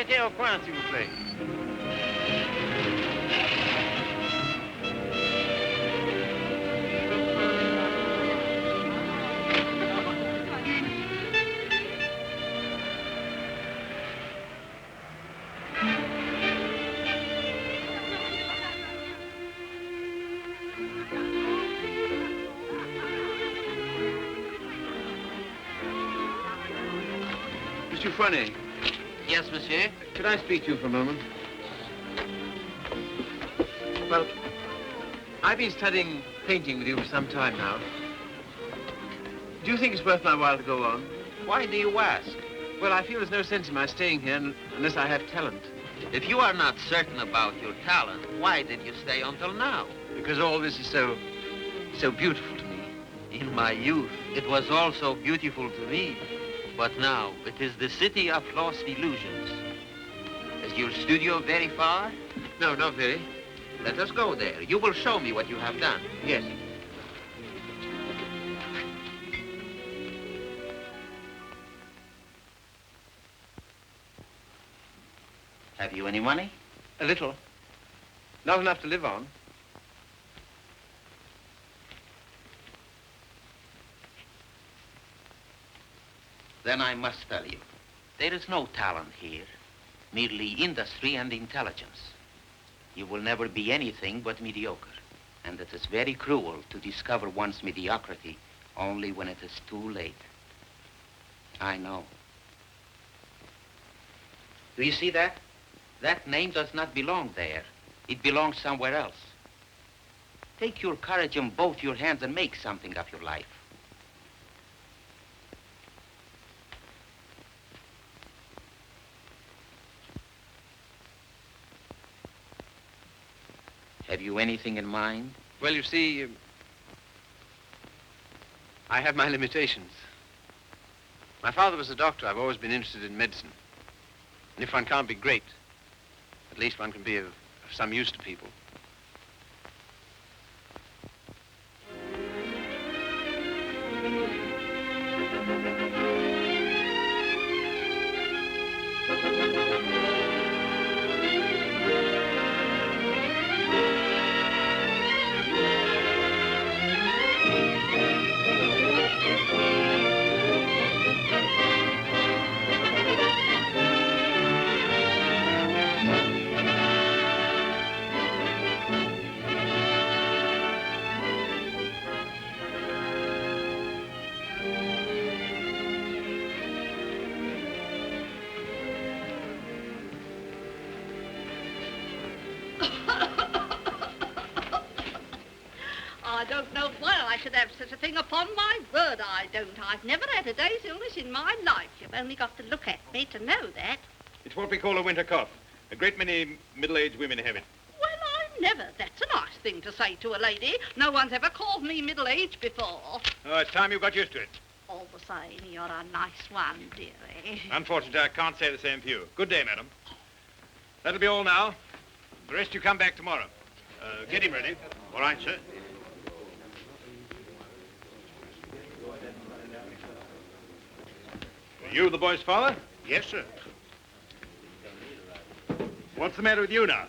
mettez au coin, s'il vous plaît. Monsieur Fournet. Yes, monsieur? Could I speak to you for a moment? Well, I've been studying painting with you for some time now. Do you think it's worth my while to go on? Why do you ask? Well, I feel there's no sense in my staying here unless I have talent. If you are not certain about your talent, why did you stay until now? Because all this is so beautiful to me. In my youth, it was also beautiful to me. But now, it is the city of lost illusions. Is your studio very far? No, not very. Let us go there. You will show me what you have done. Yes. Have you any money? A little. Not enough to live on. Then I must tell you, there is no talent here, merely industry and intelligence. You will never be anything but mediocre, and it is very cruel to discover one's mediocrity only when it is too late. I know. Do you see that? That name does not belong there. It belongs somewhere else. Take your courage in both your hands and make something of your life. Have you anything in mind? Well, you see, I have my limitations. My father was a doctor. I've always been interested in medicine. And if one can't be great, at least one can be of some use to people. I don't know why I should have such a thing. Upon my word, I don't. I've never had a day's illness in my life. You've only got to look at me to know that. It's what we call a winter cough. A great many middle-aged women have it. Well, I never. That's a nice thing to say to a lady. No one's ever called me middle-aged before. Oh, it's time you got used to it. All the same, you're a nice one, dearie. Unfortunately, I can't say the same for you. Good day, madam. That'll be all now. The rest you come back tomorrow. Get him ready. All right, sir. You the boy's father? Yes, sir. What's the matter with you now?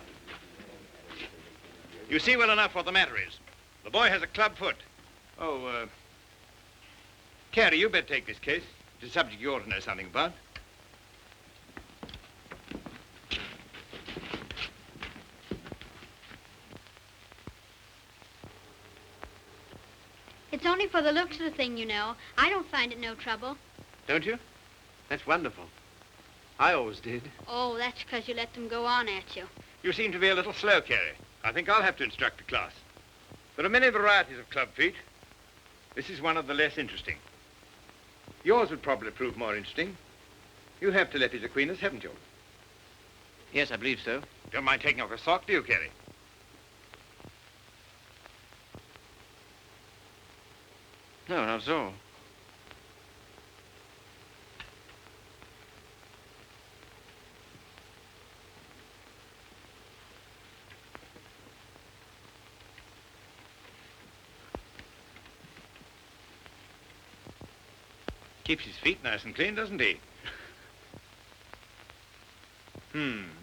You see well enough what the matter is. The boy has a club foot. Oh, Carrie, you better take this case. It's a subject you ought to know something about. It's only for the looks of the thing, you know. I don't find it no trouble. Don't you? That's wonderful. I always did. Oh, that's because you let them go on at you. You seem to be a little slow, Carrie. I think I'll have to instruct the class. There are many varieties of club feet. This is one of the less interesting. Yours would probably prove more interesting. You have Telepis equinus, haven't you? Yes, I believe so. Don't mind taking off a sock, do you, Carrie? No, not at all. Keeps his feet nice and clean, doesn't he?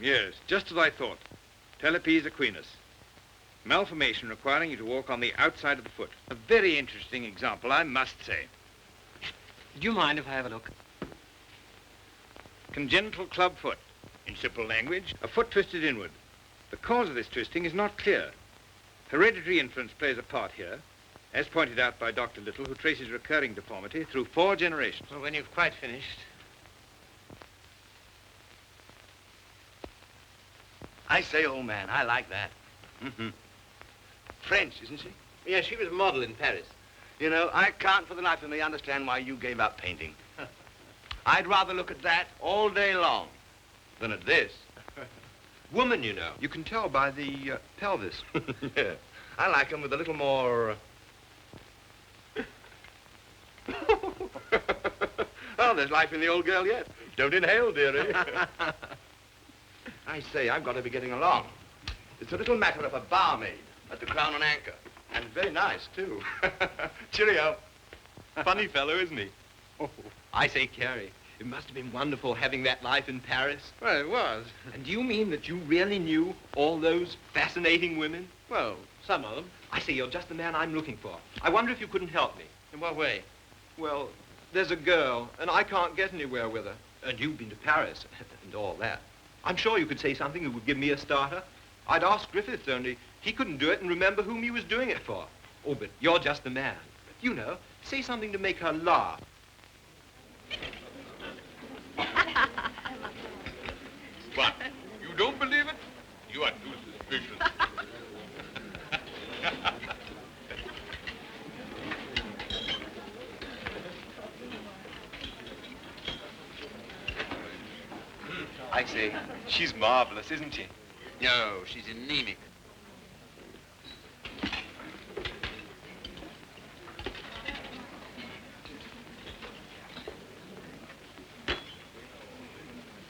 Yes, just as I thought. Talipes equinus. Malformation requiring you to walk on the outside of the foot. A very interesting example, I must say. Do you mind if I have a look? Congenital club foot. In simple language, a foot twisted inward. The cause of this twisting is not clear. Hereditary influence plays a part here, as pointed out by Dr. Little, who traces recurring deformity through 4 generations. Well, when you've quite finished. I say, old man, I like that. French, isn't she? Yeah, she was a model in Paris. You know, I can't for the life of me understand why you gave up painting. I'd rather look at that all day long than at this. Woman, you know. You can tell by the pelvis. Yeah. I like them with a little more... Oh, there's life in the old girl yet. Don't inhale, dearie. I say, I've got to be getting along. It's a little matter of a barmaid at the Crown and Anchor. And very nice, too. Cheerio. Funny fellow, isn't he? Oh, I say, Carrie, it must have been wonderful having that life in Paris. Well, it was. And do you mean that you really knew all those fascinating women? Well, some of them. I say, you're just the man I'm looking for. I wonder if you couldn't help me. In what way? Well, there's a girl, and I can't get anywhere with her. And you've been to Paris, and all that. I'm sure you could say something that would give me a starter. I'd ask Griffiths, only he couldn't do it and remember whom he was doing it for. Oh, but you're just the man. You know, say something to make her laugh. What? You don't believe it? You are too suspicious. I say, she's marvelous, isn't she? No, she's anemic.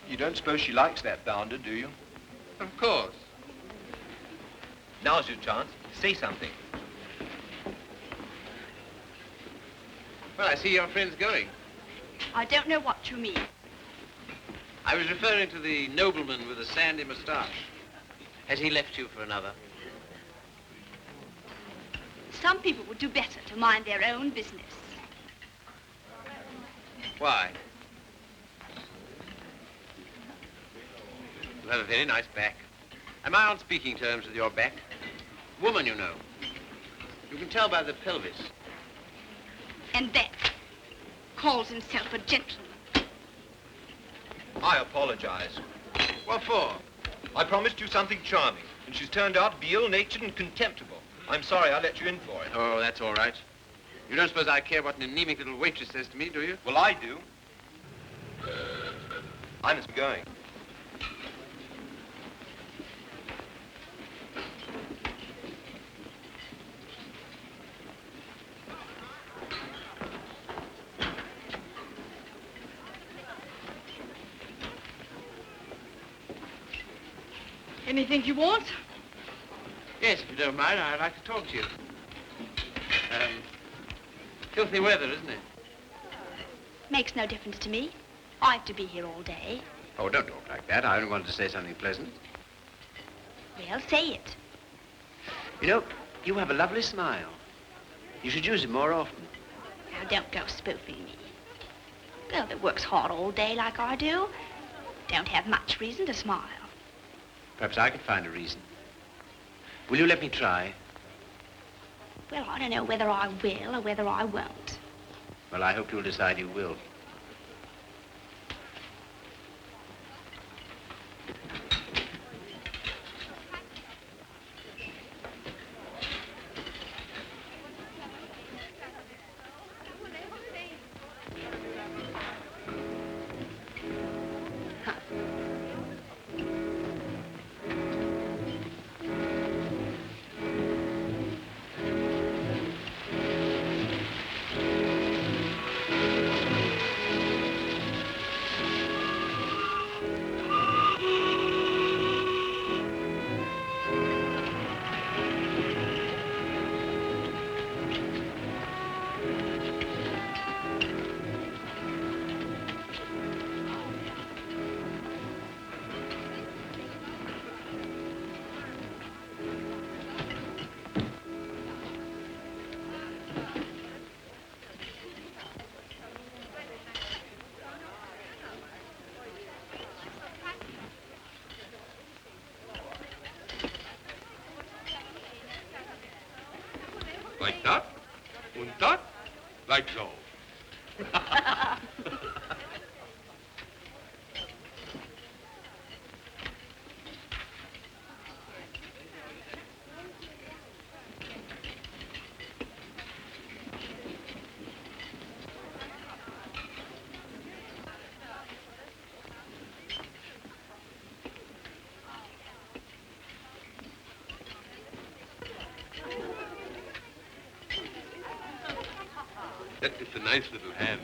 You don't suppose she likes that bounder, do you? Of course. Now's your chance. Say something. Well, I see your friend's going. I don't know what you mean. I was referring to the nobleman with the sandy moustache. Has he left you for another? Some people would do better to mind their own business. Why? You have a very nice back. Am I on speaking terms with your back? Woman, you know. You can tell by the pelvis. And that calls himself a gentleman. I apologize. What for? I promised you something charming, and she's turned out to be ill-natured and contemptible. I'm sorry I let you in for it. Oh, that's all right. You don't suppose I care what an anemic little waitress says to me, do you? Well, I do. I must be going. Anything you want? Yes, if you don't mind, I'd like to talk to you. Filthy weather, isn't it? Makes no difference to me. I have to be here all day. Oh, don't talk like that. I only wanted to say something pleasant. Well, say it. You know, you have a lovely smile. You should use it more often. Now, don't go spoofing me. A girl that works hard all day like I do don't have much reason to smile. Perhaps I could find a reason. Will you let me try? Well, I don't know whether I will or whether I won't. Well, I hope you'll decide you will. That and that, like so. It's a nice little hand.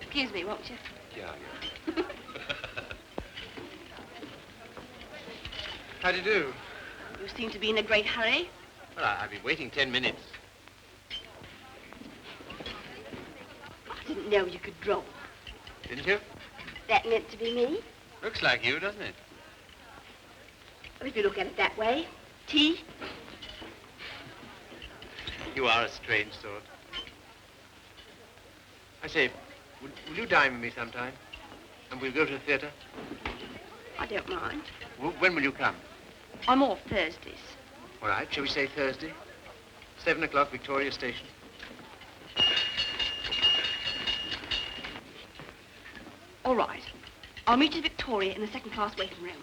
Excuse me, won't you? Yeah. How do you do? You seem to be in a great hurry. Well, I've been waiting 10 minutes. I didn't know you could draw. Didn't you? That meant to be me. Looks like you, doesn't it? Well, if you look at it that way. Tea? You are a strange sort. I say, will you dine with me sometime? And we'll go to the theatre? I don't mind. When will you come? I'm off Thursdays. All right, shall we say Thursday? 7 o'clock, Victoria Station. All right. I'll meet you at Victoria in the second-class waiting room.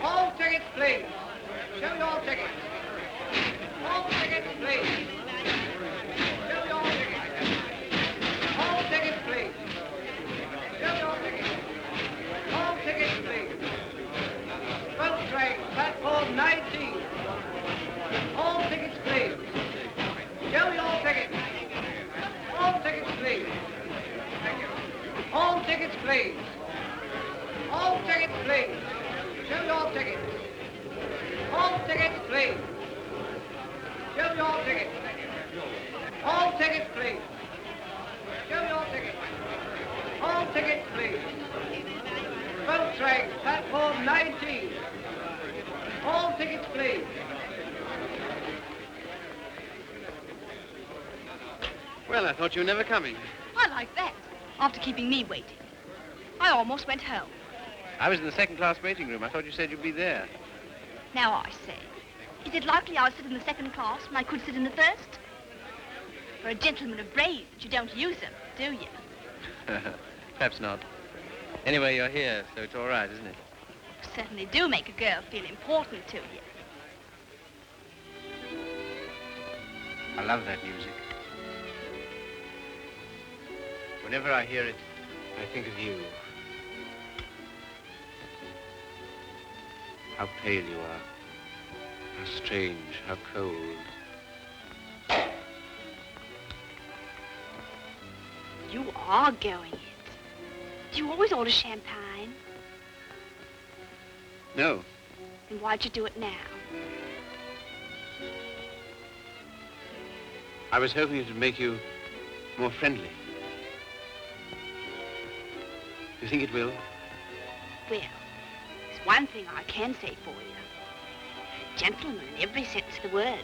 All tickets, please. Show your tickets. All tickets, please. Show your tickets. All tickets, please. Show your tickets. All tickets, please. Boat train, platform 19. All tickets, please. Show your tickets. All tickets, please. Thank you. All tickets, please. All tickets, please. Show your tickets. All tickets, please. Show your tickets. All tickets, please. Show your tickets. All tickets, please. Boat train, platform 19. All tickets, please. Well, I thought you were never coming. I like that. After keeping me waiting. I almost went home. I was in the second-class waiting room. I thought you said you'd be there. Now I say, is it likely I'll sit in the second class when I could sit in the first? For a gentleman of brains, you don't use them, do you? Perhaps not. Anyway, you're here, so it's all right, isn't it? You certainly do make a girl feel important to you. I love that music. Whenever I hear it, I think of you. How pale you are. How strange, how cold. You are going it. Do you always order champagne? No. Then why'd you do it now? I was hoping it would make you more friendly. You think it will? Well, there's one thing I can say for you. A gentleman in every sense of the word.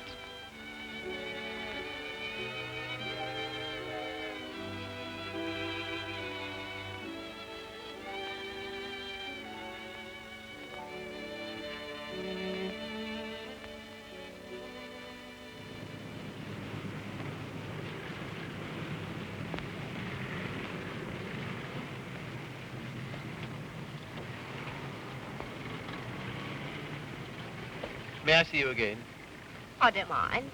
May I see you again? I don't mind.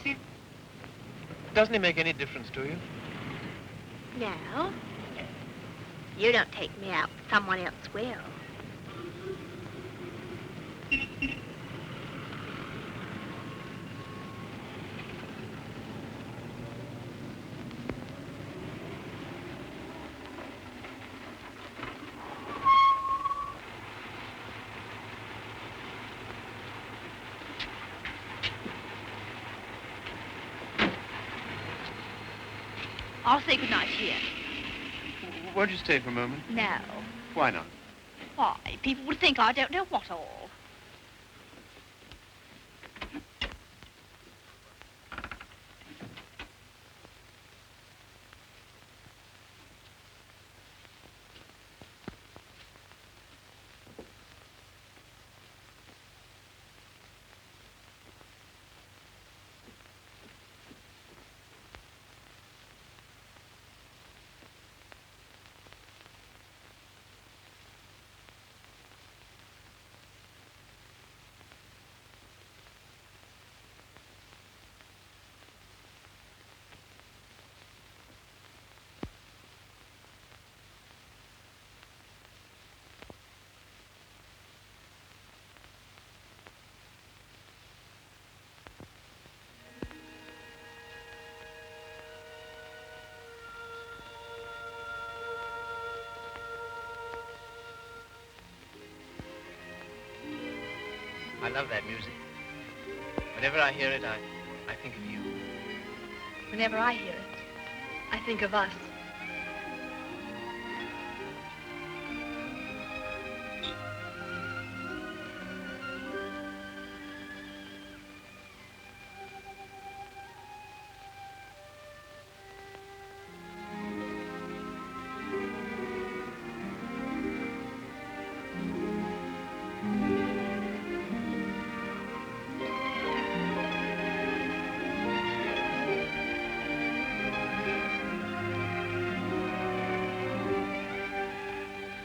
Doesn't it make any difference to you? No. You don't take me out, someone else will. I'll say goodnight here. Won't you stay for a moment? No. Why not? Why? People would think I don't know what all. I love that music. Whenever I hear it, I think of you. Whenever I hear it, I think of us.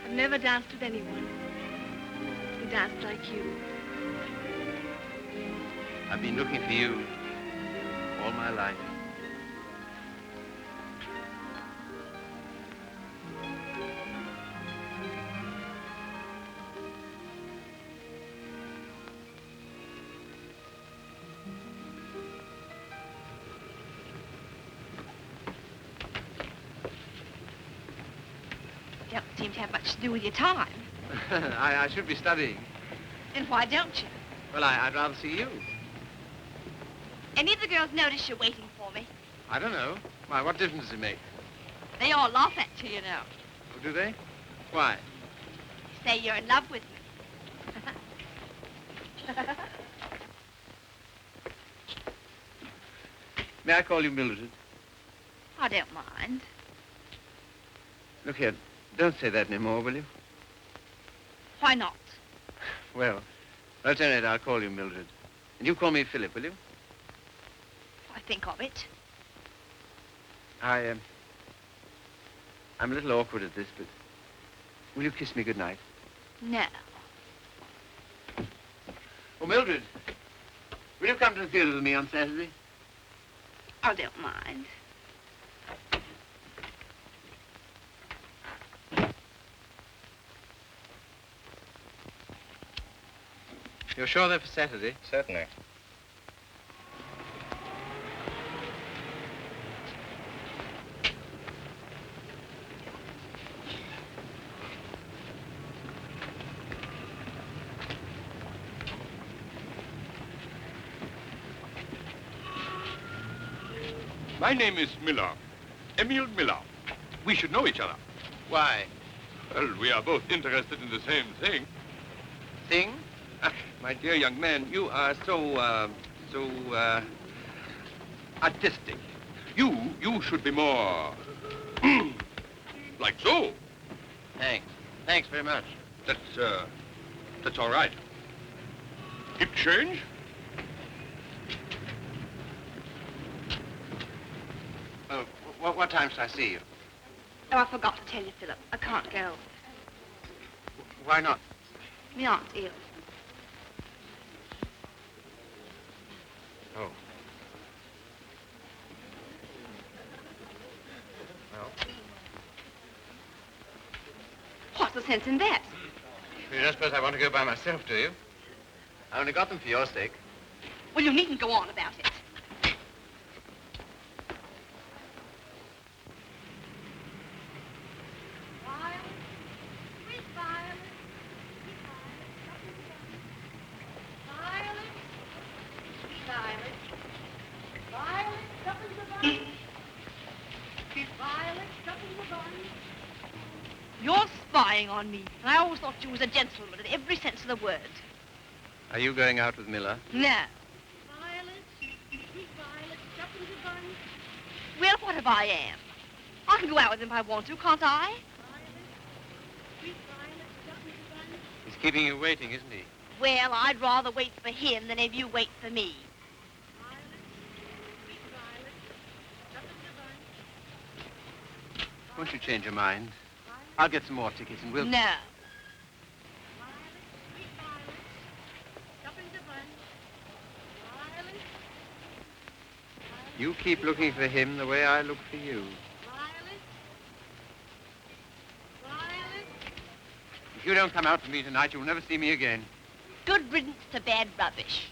I've never danced with anyone who danced like you. I've been looking for you all my life. You don't seem to have much to do with your time. I should be studying. And why don't you? Well, I'd rather see you. Any of the girls notice you're waiting for me? I don't know. Why, what difference does it make? They all laugh at you, you know. Oh, do they? Why? Say you're in love with me. May I call you Mildred? I don't mind. Look here, don't say that anymore, will you? Why not? Well, alternate, I'll call you Mildred. And you call me Philip, will you? I think of it. I'm a little awkward at this, but will you kiss me goodnight? No. Oh, Mildred, will you come to the theater with me on Saturday? I don't mind. You're sure they're for Saturday? Certainly. My name is Miller. Emile Miller. We should know each other. Why? Well, we are both interested in the same thing. Thing? My dear young man, you are so artistic. You should be more, like so. Thanks. Thanks very much. That's all right. Keep change? Oh, what time shall I see you? Oh, I forgot to tell you, Philip. I can't go. Why not? My aunt's ill. Oh. Well, What's the sense in that? you don't suppose I want to go by myself, do you? I only got them for your sake. Well, you needn't go on about it. You're spying on me, and I always thought you was a gentleman in every sense of the word. Are you going out with Miller? No. Well, what if I am? I can go out with him if I want to, can't I? He's keeping you waiting, isn't he? Well, I'd rather wait for him than have you wait for me. Won't you change your mind? I'll get some more tickets and we'll... No. You keep looking for him the way I look for you. If you don't come out for me tonight, you'll never see me again. Good riddance to bad rubbish.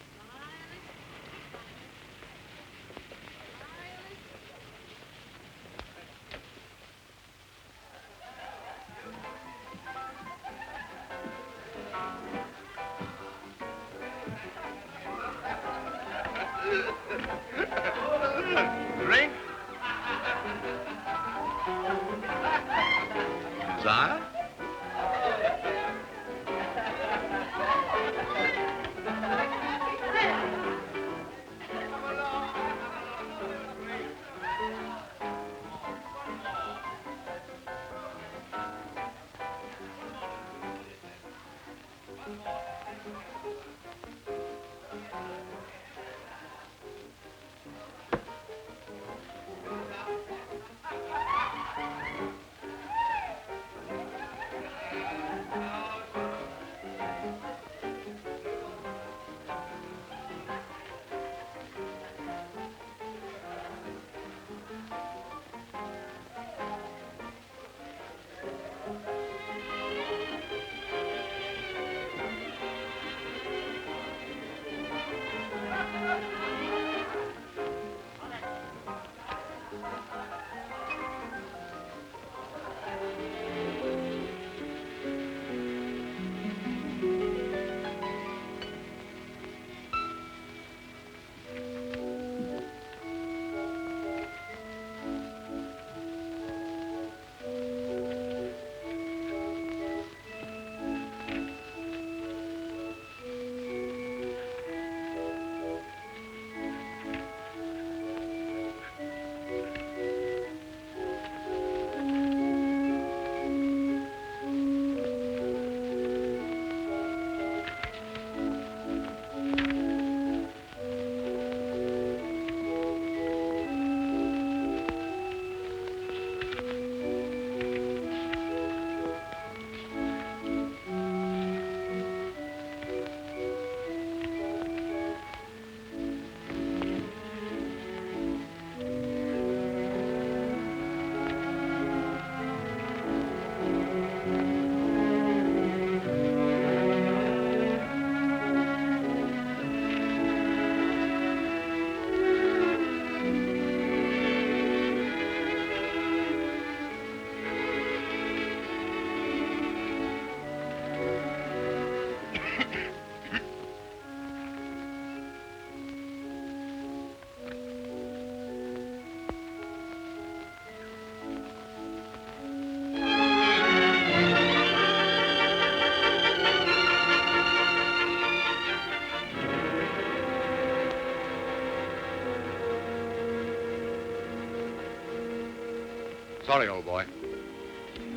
Sorry, old boy.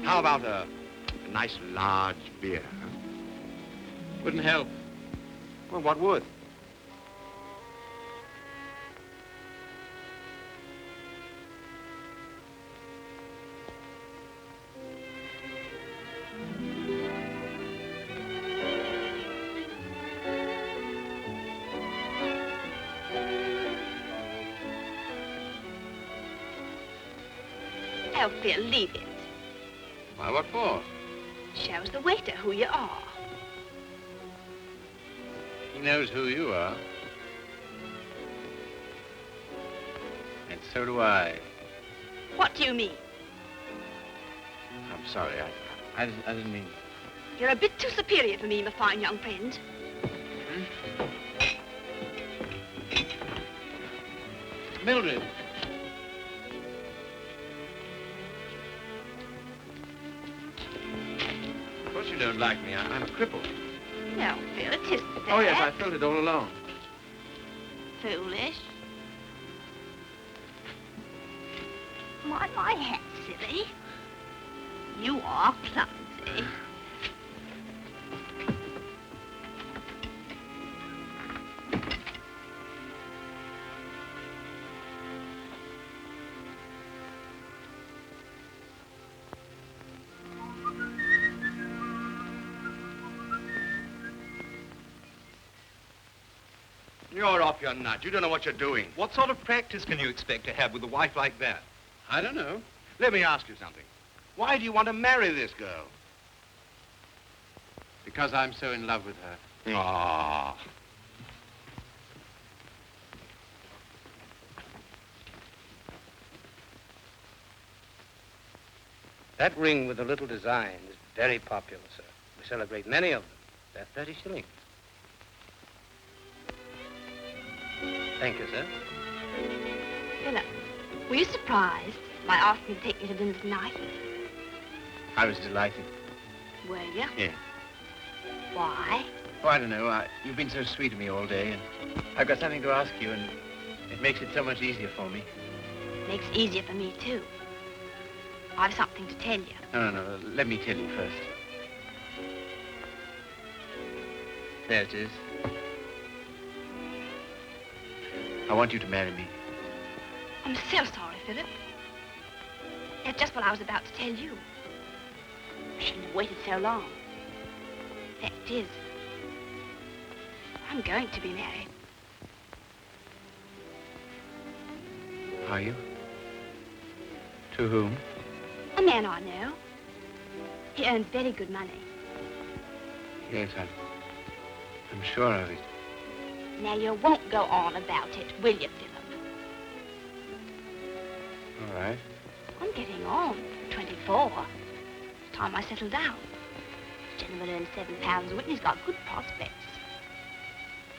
How about a nice large beer, huh? Wouldn't help. Well, what would? Oh, Phil, leave it. Why, what for? Shows the waiter who you are. He knows who you are. And so do I. What do you mean? I'm sorry, I didn't mean... You're a bit too superior for me, my fine young friend. Mildred. Of course you don't like me. I'm a cripple. No, Phil, it isn't that. Oh, yes, I felt it all along. Foolish. My hat's silly. You are clumsy. You're off your nut. You don't know what you're doing. What sort of practice can you expect to have with a wife like that? I don't know. Let me ask you something. Why do you want to marry this girl? Because I'm so in love with her. Ah. That ring with the little design is very popular, sir. We celebrate many of them. They're 30 shillings. Thank you, sir. Philip, were you surprised by asking to take me to dinner tonight? I was delighted. Were you? Yes. Why? Oh, I don't know. You've been so sweet to me all day, and I've got something to ask you, and it makes it so much easier for me. Makes it easier for me, too. I've something to tell you. No. Let me tell you first. There it is. I want you to marry me. I'm so sorry, Philip. That's just what I was about to tell you. I shouldn't have waited so long. Fact is, I'm going to be married. Are you? To whom? A man I know. He earns very good money. Yes, I'm sure of it. Now, you won't go on about it, will you, Philip? All right. I'm getting on. 24. It's time I settle down. This gentleman earns £7 a week and he's got good prospects.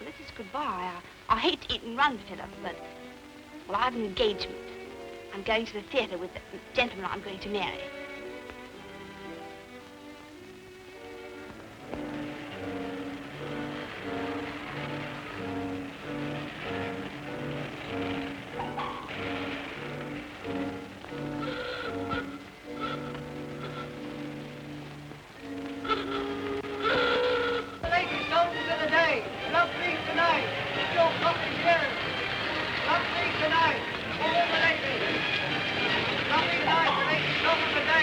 Well, this is goodbye. I hate to eat and run, Philip, but, well, I have an engagement. I'm going to the theatre with the gentleman I'm going to marry. Ladies, soldiers of the day, love me tonight. It's your coffee here. Love me tonight. All the ladies. Love me tonight, the ladies, soldiers of the day.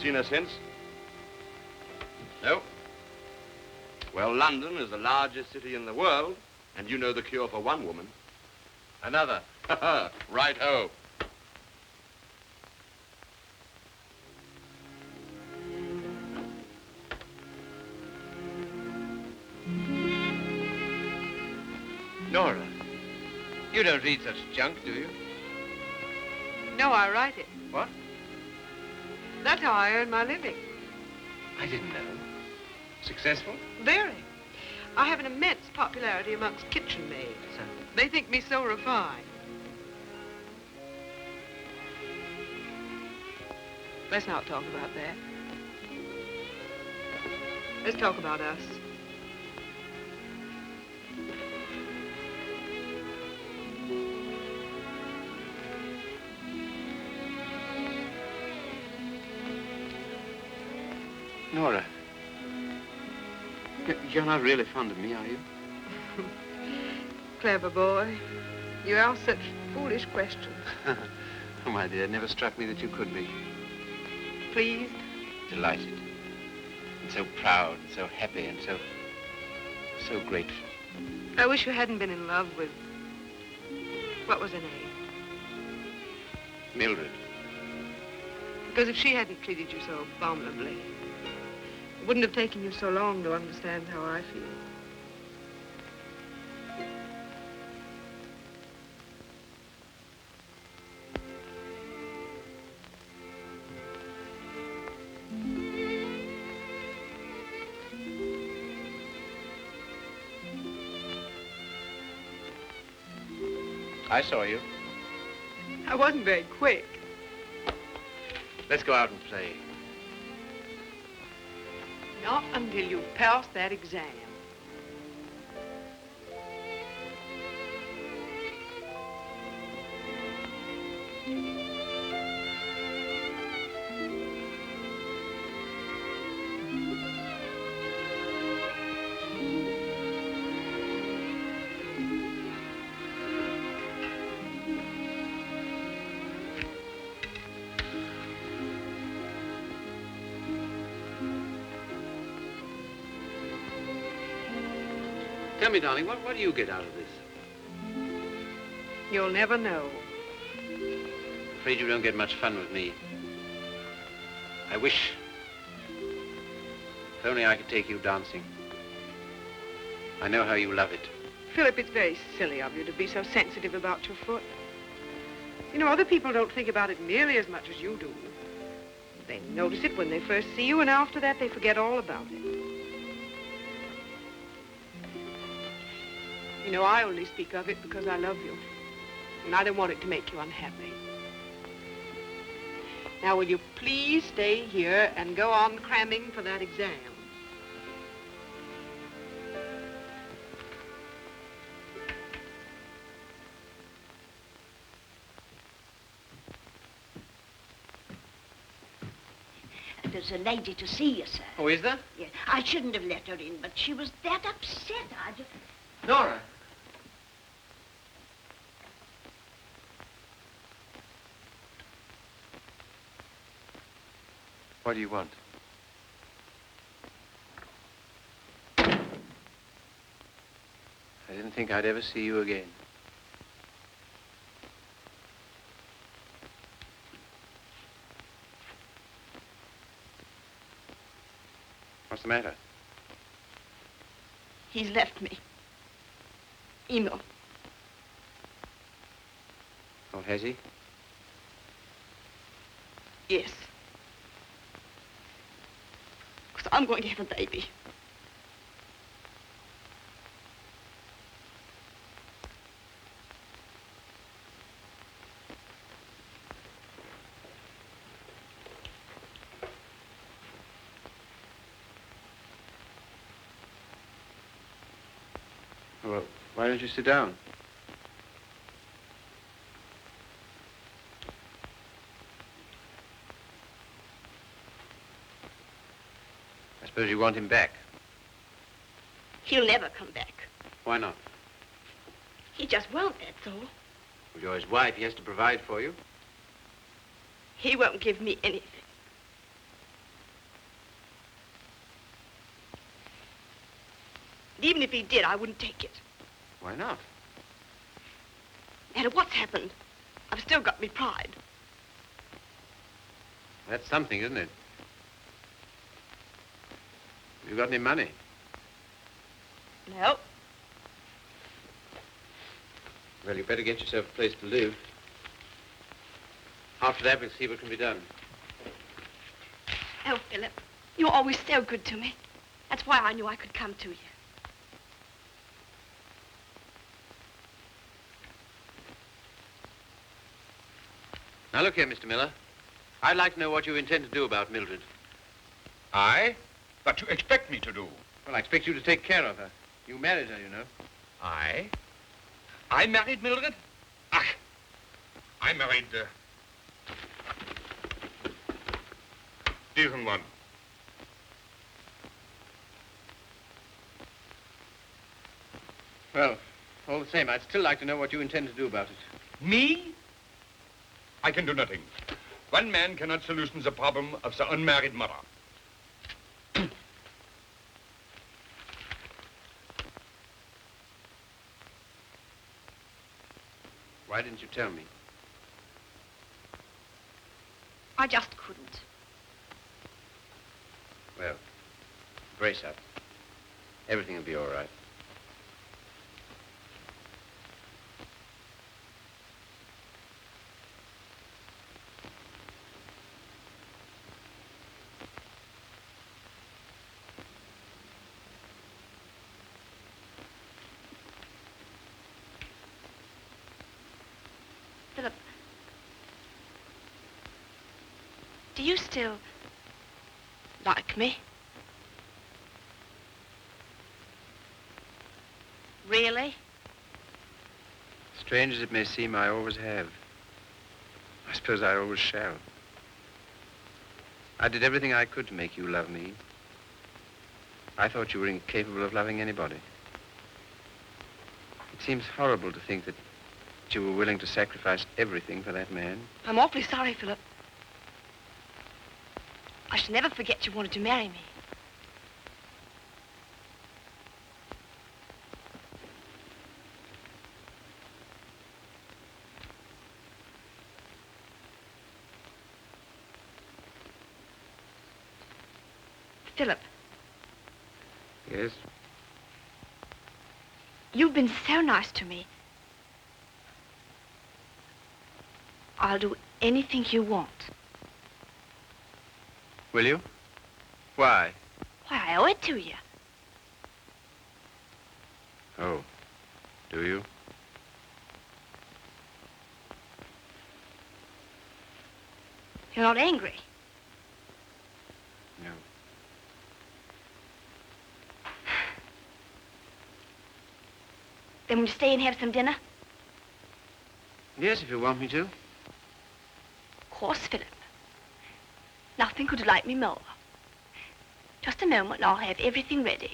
seen her since? No? Well, London is the largest city in the world, and you know the cure for one woman. Another. Right-ho. Nora, you don't read such junk, do you? No, I write it. What? That's how I earn my living. I didn't know. Successful? Very. I have an immense popularity amongst kitchen maids. They think me so refined. Let's not talk about that. Let's talk about us. Nora, you're not really fond of me, are you? Clever boy. You ask such foolish questions. Oh, my dear, it never struck me that you could be. Pleased? Delighted. And so proud, and so happy, and so grateful. I wish you hadn't been in love with... What was her name? Mildred. Because if she hadn't treated you so abominably, it wouldn't have taken you so long to understand how I feel. I saw you. I wasn't very quick. Let's go out and play. Not until you've passed that exam. Tell me, darling, what do you get out of this? You'll never know. I'm afraid you don't get much fun with me. I wish... If only I could take you dancing. I know how you love it. Philip, it's very silly of you to be so sensitive about your foot. You know, other people don't think about it nearly as much as you do. They notice it when they first see you, and after that, they forget all about it. You know, I only speak of it because I love you, and I don't want it to make you unhappy. Now, will you please stay here and go on cramming for that exam? There's a lady to see you, sir. Oh, is there? Yeah, I shouldn't have let her in, but she was that upset. I just... Nora. What do you want? I didn't think I'd ever see you again. What's the matter? He's left me. Emo. Oh, has he? Yes. Because I'm going to have a baby. Well, why don't you sit down? I suppose you want him back. He'll never come back. Why not? He just won't, that's all. Well, you're his wife. He has to provide for you. He won't give me anything. Even if he did, I wouldn't take it. Why not? No matter what's happened, I've still got me pride. That's something, isn't it? Have you got any money? No. Well, you better get yourself a place to live. After that, we'll see what can be done. Oh, Philip, you're always so good to me. That's why I knew I could come to you. Now, look here, Mr. Miller. I'd like to know what you intend to do about Mildred. I? What you expect me to do? Well, I expect you to take care of her. You married her, you know. I? I married Mildred? Ach, I married, diesen one. Well, all the same, I'd still like to know what you intend to do about it. Me? I can do nothing. One man cannot solution the problem of the unmarried mother. Why didn't you tell me? I just couldn't. Well, brace up. Everything will be all right. Philip, do you still like me? Really? Strange as it may seem, I always have. I suppose I always shall. I did everything I could to make you love me. I thought you were incapable of loving anybody. It seems horrible to think that you were willing to sacrifice everything for that man. I'm awfully sorry, Philip. I shall never forget you wanted to marry me. Philip. Yes? You've been so nice to me. I'll do anything you want. Will you? Why? Why, I owe it to you. Oh, do you? You're not angry. No. Then will you stay and have some dinner? Yes, if you want me to. Of course, Philip. Nothing could delight me more. Just a moment and I'll have everything ready.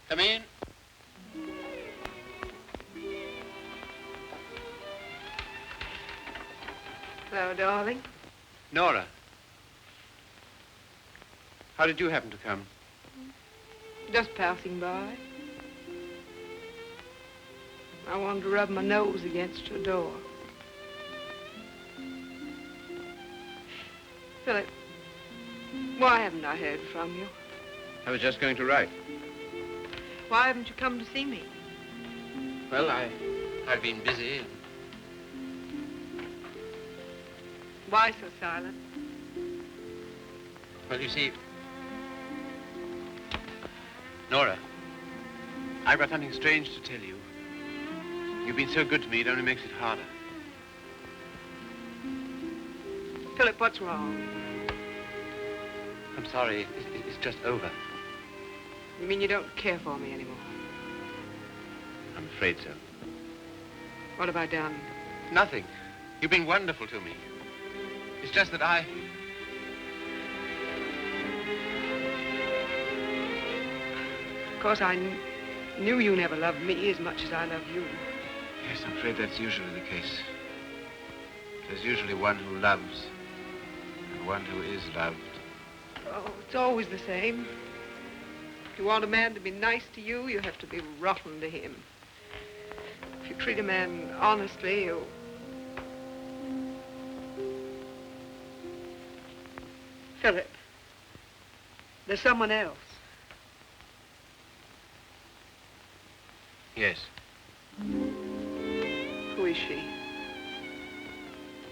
Come in. Hello, darling. Nora. How did you happen to come? Just passing by. I wanted to rub my nose against your door. Philip, why haven't I heard from you? I was just going to write. Why haven't you come to see me? Well, I've been busy. Why so silent? Well, you see, Nora, I've got something strange to tell you. You've been so good to me, it only makes it harder. Philip, what's wrong? I'm sorry. It's just over. You mean you don't care for me anymore? I'm afraid so. What have I done? Nothing. You've been wonderful to me. It's just that Of course, I knew you never loved me as much as I love you. Yes, I'm afraid that's usually the case. There's usually one who loves and one who is loved. Oh, it's always the same. If you want a man to be nice to you, you have to be rotten to him. If you treat a man honestly, you... Philip, there's someone else. Yes, Who is she?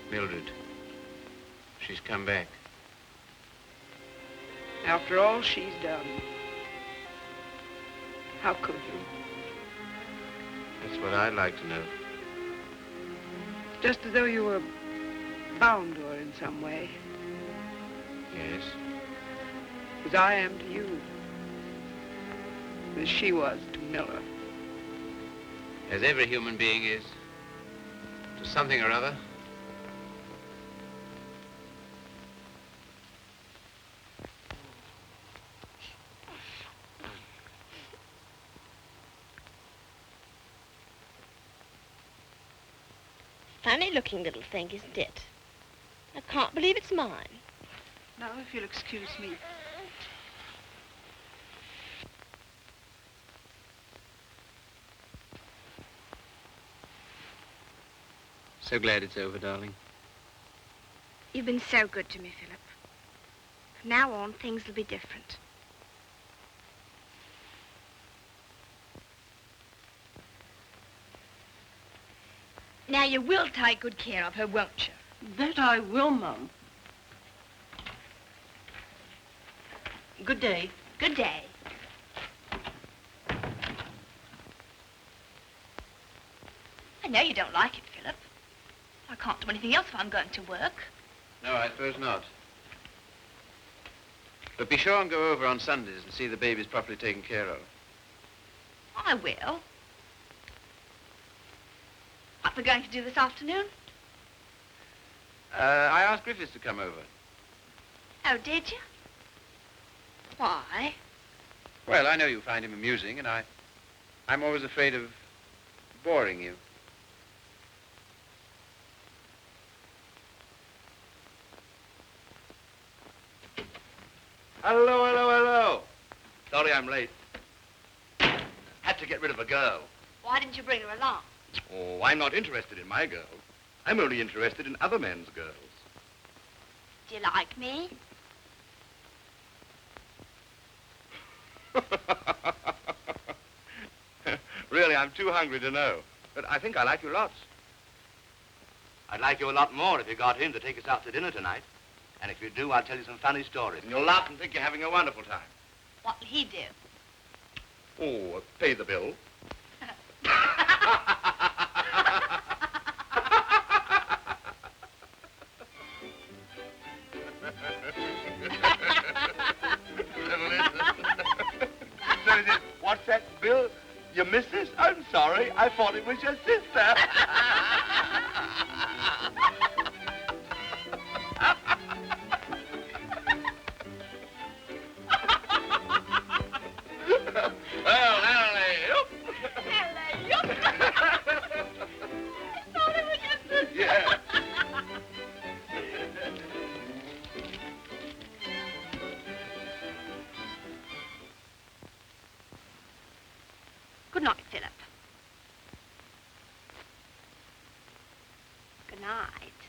Mildred. She's come back. After all she's done. How could you? That's what I'd like to know. Just as though you were bound to her in some way. Yes. As I am to you. As she was to Miller. As every human being is. To something or other. Funny looking little thing, isn't it? I can't believe it's mine. Now, if you'll excuse me. So glad it's over, darling. You've been so good to me, Philip. From now on, things will be different. Now, you will take good care of her, won't you? That I will, Mum. Good day. Good day. I know you don't like it, Philip. I can't do anything else if I'm going to work. No, I suppose not. But be sure and go over on Sundays and see the babies properly taken care of. I will. What we're going to do this afternoon? I asked Griffiths to come over. Oh, did you? Why? Well, I know you find him amusing, and I'm always afraid of boring you. Hello, hello, hello. Sorry I'm late. Had to get rid of a girl. Why didn't you bring her along? Oh, I'm not interested in my girl. I'm only interested in other men's girls. Do you like me? Really, I'm too hungry to know. But I think I like you lots. I'd like you a lot more if you got him to take us out to dinner tonight. And if you do, I'll tell you some funny stories. And you'll laugh and think you're having a wonderful time. What'll he do? Oh, pay the bill. So is it, what's that, Bill? Your missus? I'm sorry. I thought it was your sister. Well, hallelujah. I thought it was your sister. Yeah. Good night, Philip. Good night.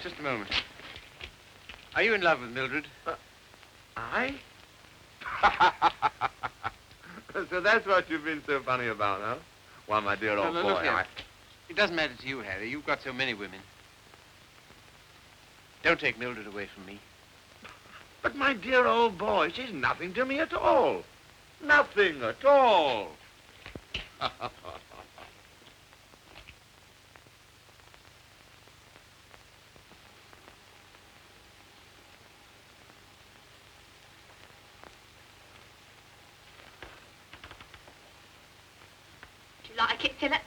Just a moment. Are you in love with Mildred? I? So that's what you've been so funny about, huh? Well, my dear old No, boy, look here. It doesn't matter to you, Harry. You've got so many women. Don't take Mildred away from me. But my dear old boy, she's nothing to me at all. Nothing at all. Do you like it, Philip?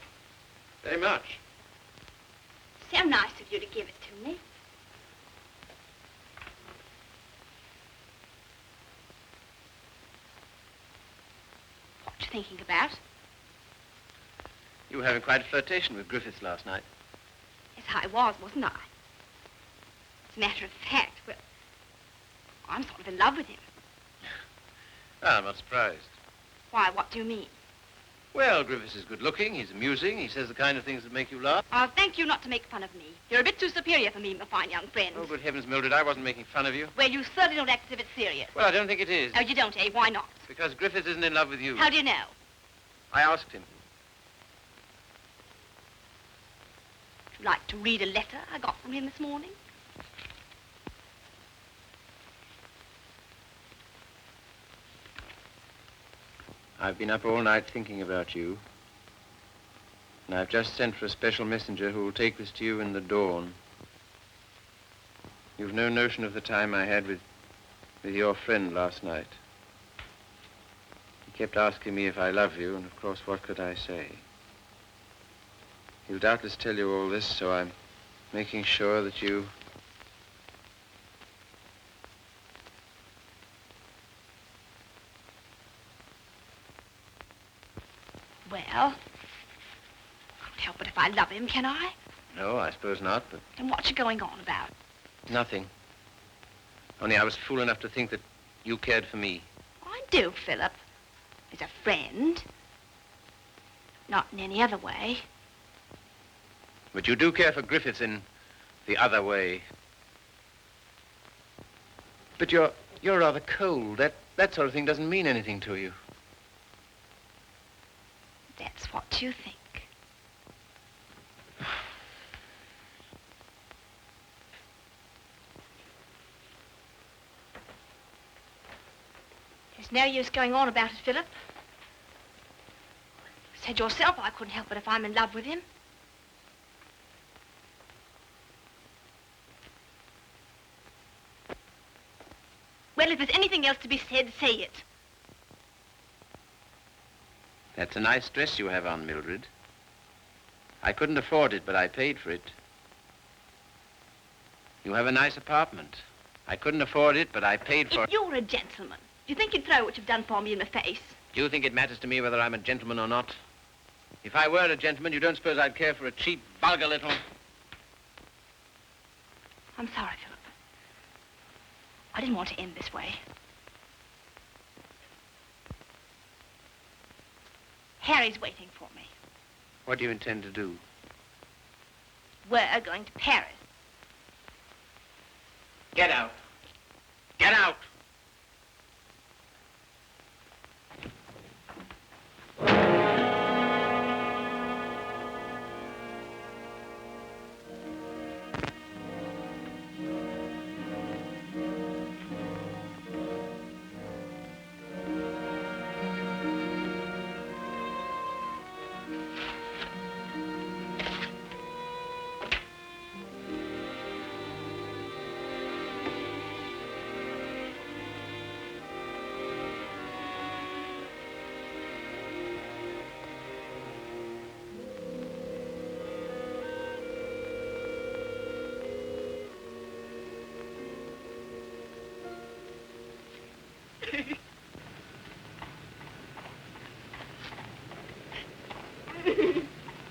Very much. So nice of you to give it to me. What you thinking about? You were having quite a flirtation with Griffiths last night. Yes, I was, wasn't I? As a matter of fact, well, I'm sort of in love with him. Well, I'm not surprised. Why, what do you mean? Well, Griffiths is good looking, he's amusing, he says the kind of things that make you laugh. I'll thank you not to make fun of me. You're a bit too superior for me, my fine young friend. Oh, good heavens, Mildred, I wasn't making fun of you. Well, you certainly don't act as if it's serious. Well, I don't think it is. Oh, you don't, eh? Why not? Because Griffiths isn't in love with you. How do you know? I asked him. Would you like to read a letter I got from him this morning? I've been up all night thinking about you. And I've just sent for a special messenger who will take this to you in the dawn. You've no notion of the time I had with your friend last night. He kept asking me if I love you, and of course, what could I say? He'll doubtless tell you all this, so I'm making sure that you... Well, I can't help it if I love him, can I? No, I suppose not, but... Then what's you going on about? Nothing. Only I was fool enough to think that you cared for me. I do, Philip. As a friend. Not in any other way. But you do care for Griffiths in the other way. But you're rather cold. That sort of thing doesn't mean anything to you. That's what you think. There's no use going on about it, Philip. You said yourself I couldn't help it if I'm in love with him. Well, if there's anything else to be said, say it. That's a nice dress you have on, Mildred. I couldn't afford it, but I paid for it. You have a nice apartment. I couldn't afford it, but I paid for it. If you were a gentleman, do you think you'd throw what you've done for me in the face? Do you think it matters to me whether I'm a gentleman or not? If I were a gentleman, you don't suppose I'd care for a cheap, vulgar little... I'm sorry, Philip. I didn't want to end this way. Harry's waiting for me. What do you intend to do? We're going to Paris. Get out. Get out!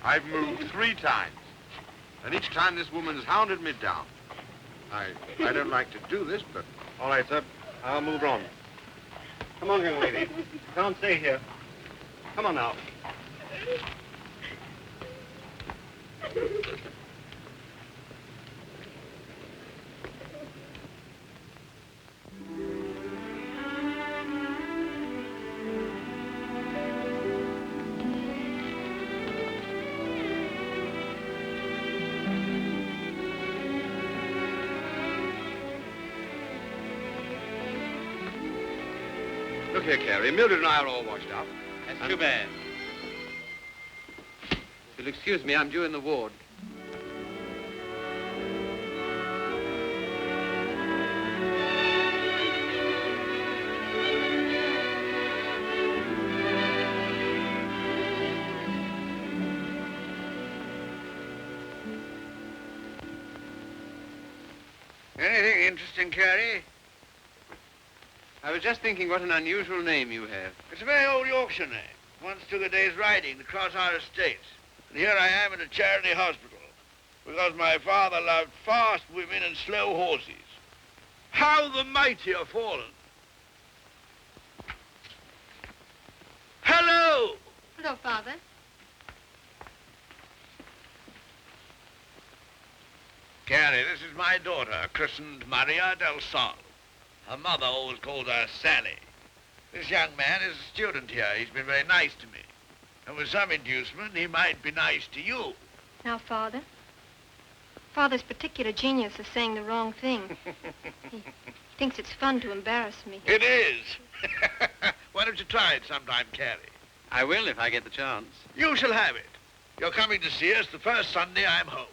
I've moved 3 times, and each time this woman's hounded me down. I don't like to do this, but... All right, sir. I'll move on. Come on, young lady. Can't stay here. Come on now. Look here, Carrie. Mildred and I are all washed up. That's too bad. You'll excuse me, I'm due in the ward. Anything interesting, Carey? I was just thinking what an unusual name you have. It's a very old Yorkshire name. Once took a day's riding across our estates. And here I am in a charity hospital because my father loved fast women and slow horses. How the mighty are fallen. Hello! Hello, Father. Carey, this is my daughter, christened Maria del Sol. Her mother always called her Sally. This young man is a student here. He's been very nice to me. And with some inducement, he might be nice to you. Now, Father. Father's particular genius is saying the wrong thing. He thinks it's fun to embarrass me. It is. Why don't you try it sometime, Carey? I will if I get the chance. You shall have it. You're coming to see us the first Sunday I'm home.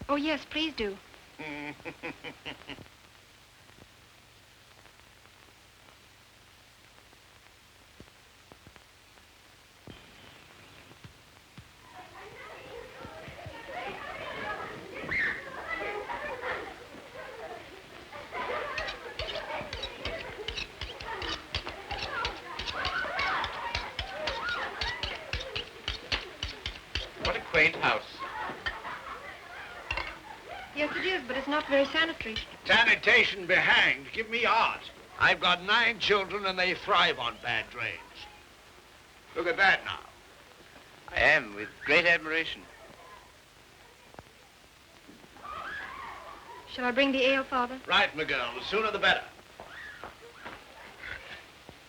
Oh, yes, please do. What a quaint house. Yes, it is, but it's not very sanitary. Sanitation be hanged. Give me art. I've got 9 children and they thrive on bad drains. Look at that now. I am, with great admiration. Shall I bring the ale, Father? Right, my girl. The sooner the better.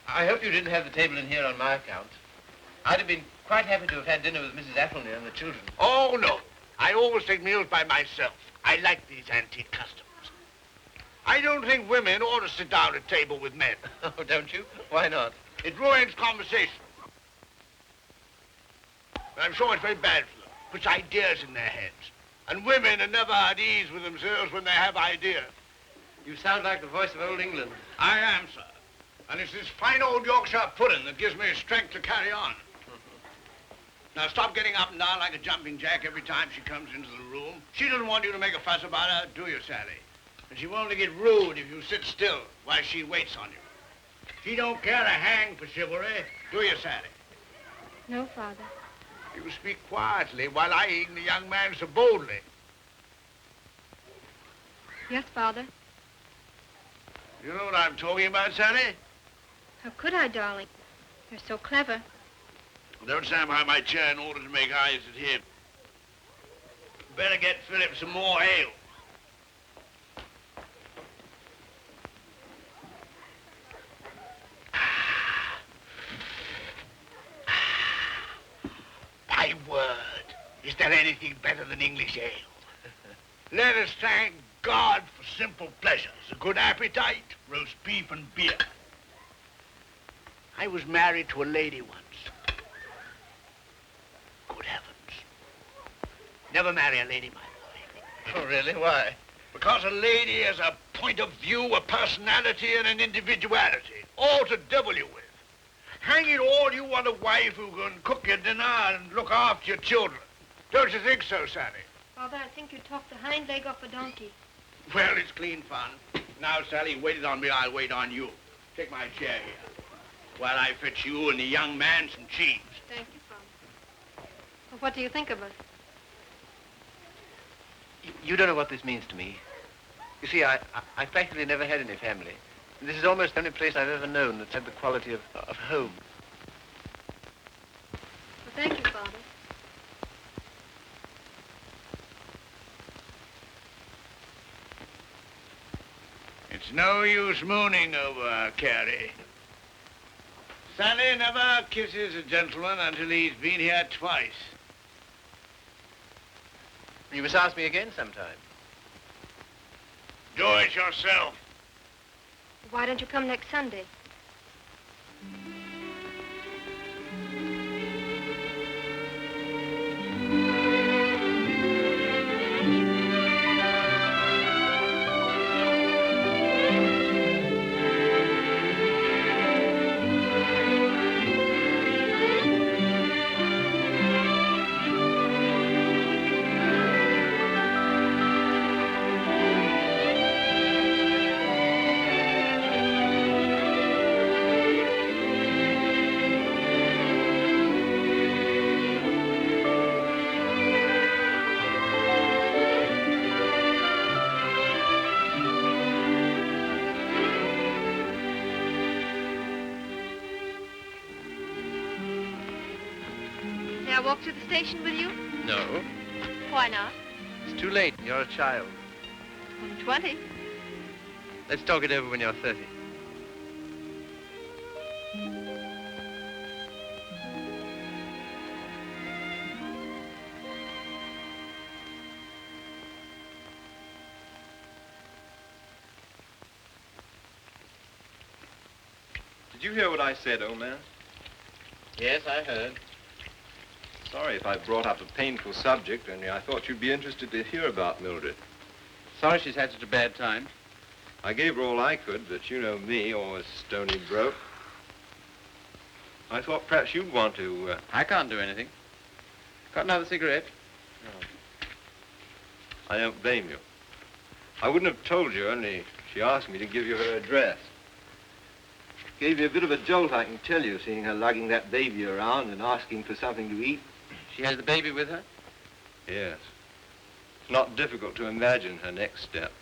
I hope you didn't have the table in here on my account. I'd have been quite happy to have had dinner with Mrs. Athelney and the children. Oh, no. I always take meals by myself. I like these antique customs. I don't think women ought to sit down at table with men. Oh, don't you? Why not? It ruins conversation. I'm sure it's very bad for them. Puts ideas in their heads. And women are never at ease with themselves when they have ideas. You sound like the voice of old England. I am, sir. And it's this fine old Yorkshire pudding that gives me strength to carry on. Now, stop getting up and down like a jumping jack every time she comes into the room. She doesn't want you to make a fuss about her, do you, Sally? And she won't get rude if you sit still while she waits on you. She don't care a hang for chivalry, do you, Sally? No, Father. You speak quietly while eyeing the young man so boldly. Yes, Father. You know what I'm talking about, Sally? How could I, darling? You're so clever. Don't stand behind my chair in order to make eyes at him. Better get Philip some more ale. My word, is there anything better than English ale? Let us thank God for simple pleasures, a good appetite, roast beef and beer. I was married to a lady once. Good heavens. Never marry a lady, my boy. Oh, really? Why? Because a lady has a point of view, a personality, and an individuality, all to devil you with. Hang it all, you want a wife who can cook your dinner and look after your children. Don't you think so, Sally? Father, I think you talked the hind leg off a donkey. Well, it's clean fun. Now, Sally, waited on me, I'll wait on you. Take my chair here, while I fetch you and the young man some cheese. Thank you, Father. Well, what do you think of us? You don't know what this means to me. You see, I practically never had any family. And this is almost the only place I've ever known that's had the quality of home. Well, thank you, Father. It's no use mooning over Carey. Sally never kisses a gentleman until he's been here twice. You must ask me again sometime. Do it yourself. Why don't you come next Sunday? I walk to the station with you? No. Why not? It's too late. You're a child. I'm 20. Let's talk it over when you're 30. Did you hear what I said, old man? Yes, I heard. Sorry if I brought up a painful subject, only I thought you'd be interested to hear about Mildred. Sorry she's had such a bad time. I gave her all I could, but you know me, always stony broke. I thought perhaps you'd want to... I can't do anything. Got another cigarette? I don't blame you. I wouldn't have told you, only she asked me to give you her address. Gave you a bit of a jolt, I can tell you, seeing her lugging that baby around and asking for something to eat. She has the baby with her? Yes. It's not difficult to imagine her next step.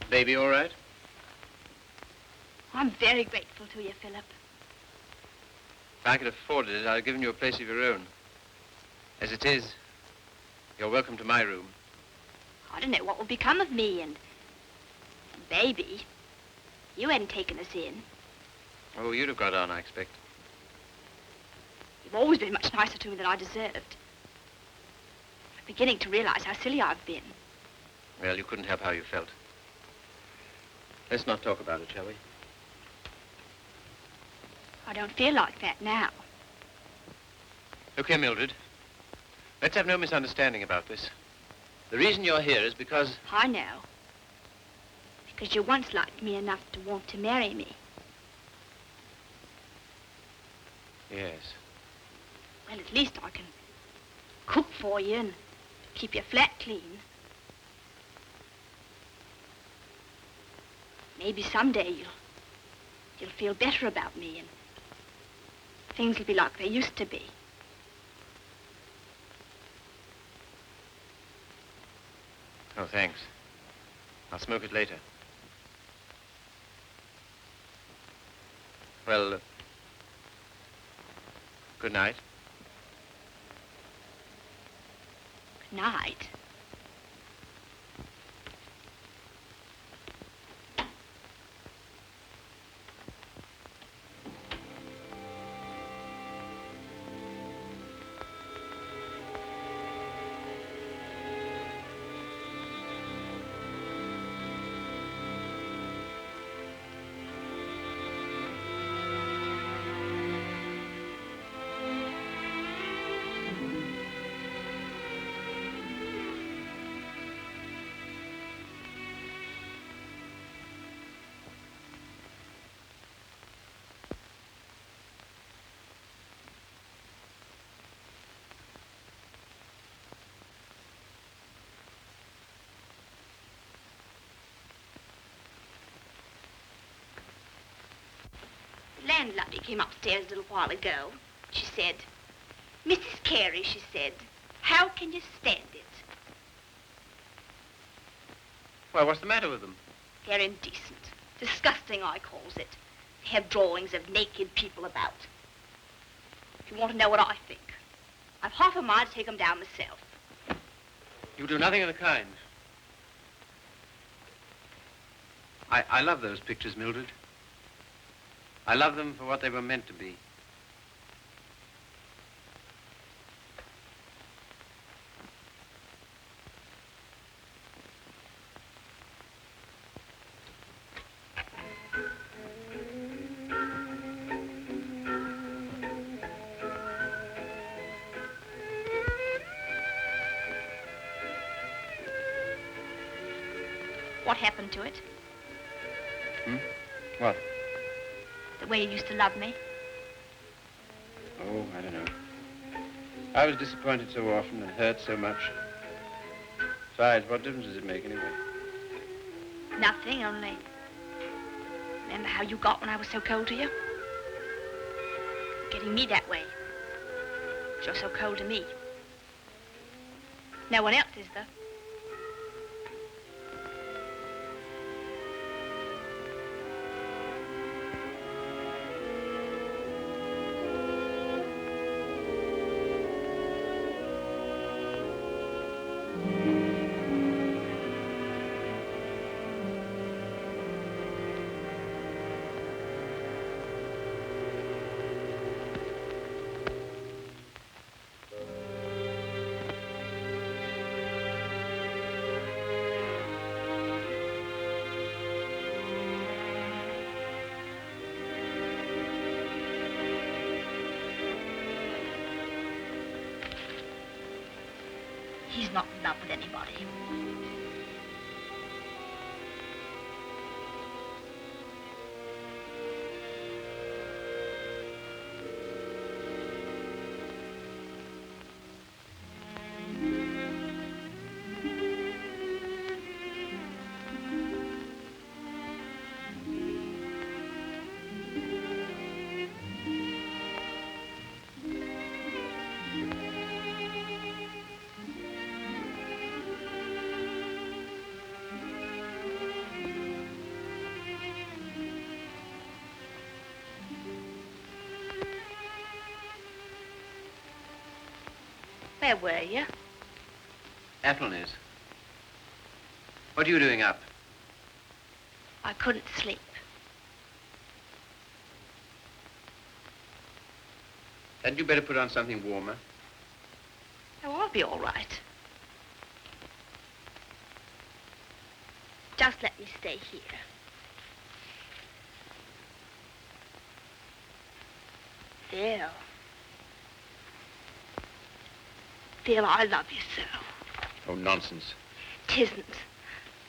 Baby all right? I'm very grateful to you, Philip. If I could afford it, I'd have given you a place of your own. As it is, you're welcome to my room. I don't know what will become of me and baby. You hadn't taken us in. Oh, you'd have got on, I expect. You've always been much nicer to me than I deserved. I'm beginning to realize how silly I've been. Well, you couldn't help how you felt. Let's not talk about it, shall we? I don't feel like that now. Look here, Mildred. Let's have no misunderstanding about this. The reason you're here is because... I know. Because you once liked me enough to want to marry me. Yes. Well, at least I can cook for you and keep your flat clean. Maybe someday you'll feel better about me and things will be like they used to be. Oh, thanks. I'll smoke it later. Well, good night. Good night. The landlady came upstairs a little while ago. She said, Mrs. Carey, she said, how can you stand it? Well, what's the matter with them? They're indecent. Disgusting, I calls it. They have drawings of naked people about. If you want to know what I think, I've half a mind to take them down myself. You do nothing of the kind. I love those pictures, Mildred. I love them for what they were meant to be. What happened to it? What? The way you used to love me? Oh, I don't know. I was disappointed so often and hurt so much. Besides, what difference does it make anyway? Nothing, only... Remember how you got when I was so cold to you? Getting me that way. You're so cold to me. No one else is, though. He's not in love with anybody. Where were you? Athelney's. What are you doing up? I couldn't sleep. Hadn't you better put on something warmer? Oh, I'll be all right. Just let me stay here. Phil. Phil, I love you so. Oh, nonsense. 'Tisn't.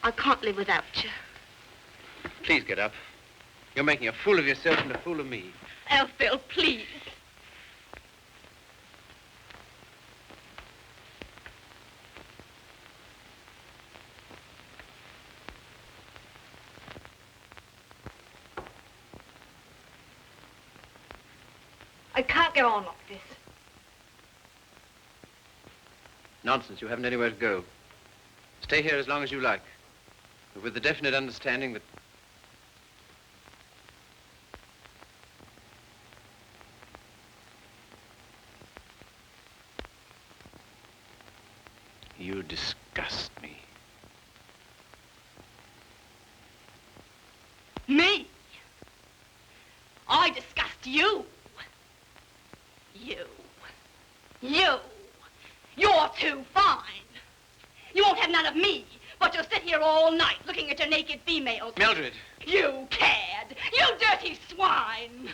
I can't live without you. Please get up. You're making a fool of yourself and a fool of me. Oh, Phil, please. I can't get on like this. Nonsense. You haven't anywhere to go. Stay here as long as you like, but with the definite understanding that... You disgust me. Me? I disgust you. You. You're too fine. You won't have none of me, but you'll sit here all night looking at your naked females. Mildred. You cared. You dirty swine.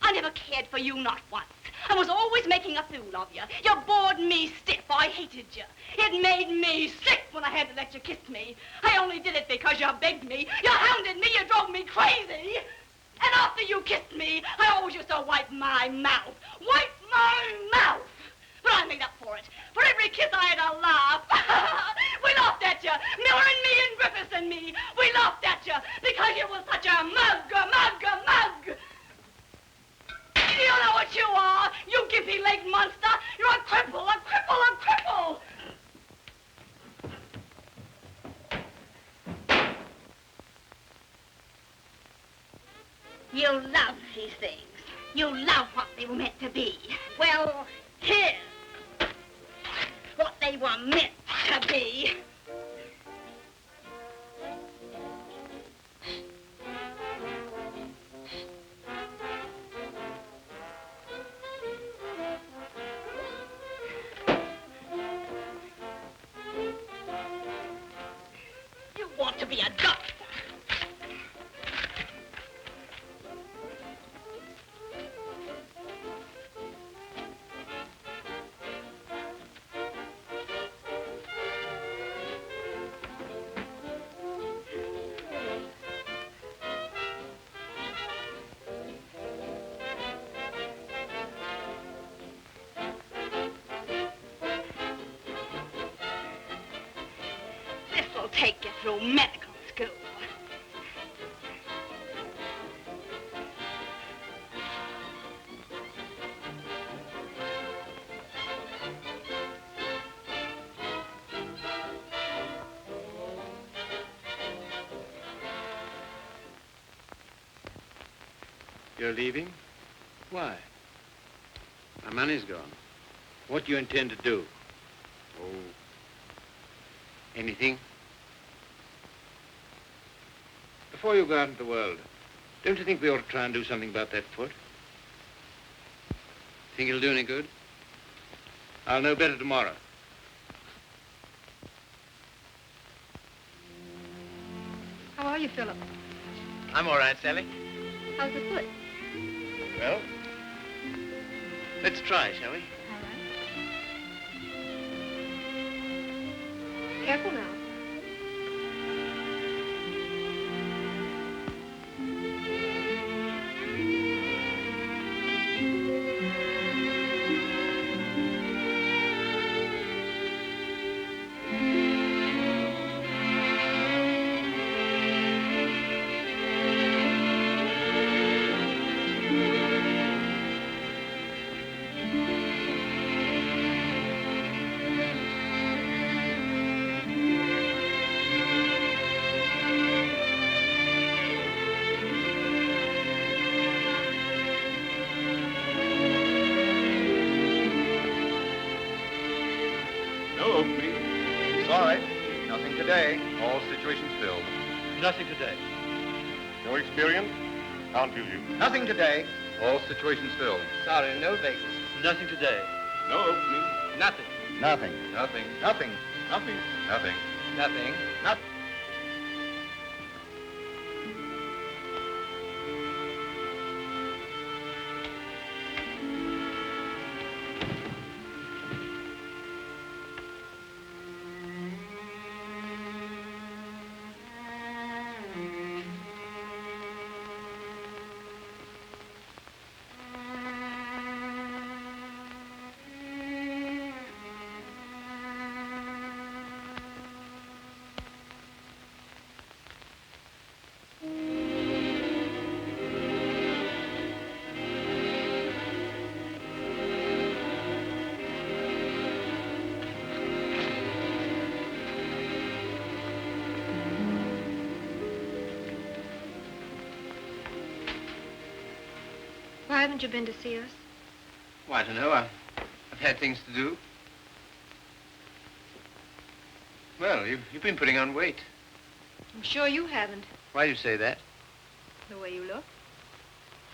I never cared for you, not once. I was always making a fool of you. You bored me stiff. I hated you. It made me sick when I had to let you kiss me. I only did it because you begged me. You hounded me. You drove me crazy. And after you kissed me, I always used to wipe my mouth. Wipe my mouth. But I made up for it. For every kiss I had a laugh. We laughed at you. Miller and me and Griffiths and me. We laughed at you because you was such a mug. You know what you are, you gimpy-legged monster. You're a cripple. You love these things. You love what they were meant to be. Well, here's what they were meant to be. You want to be a duck. take you through medical school. You're leaving? Why? My money's gone. What do you intend to do? Oh, anything? Before you go out into the world, don't you think we ought to try and do something about that foot? Think it'll do any good? I'll know better tomorrow. How are you, Philip? I'm all right, Sally. How's the foot? Well, let's try, shall we? All right. Careful now. Nothing today. No experience? Can't use you. Nothing today. All situations filled. Sorry, no vacancy. Nothing today. No opening. Nothing. Nothing. Nothing. Nothing. Nothing. Nothing. Nothing. Nothing. Why haven't you been to see us? Well, I don't know. I've had things to do. Well, you've been putting on weight. I'm sure you haven't, Why do you say that? the way you look.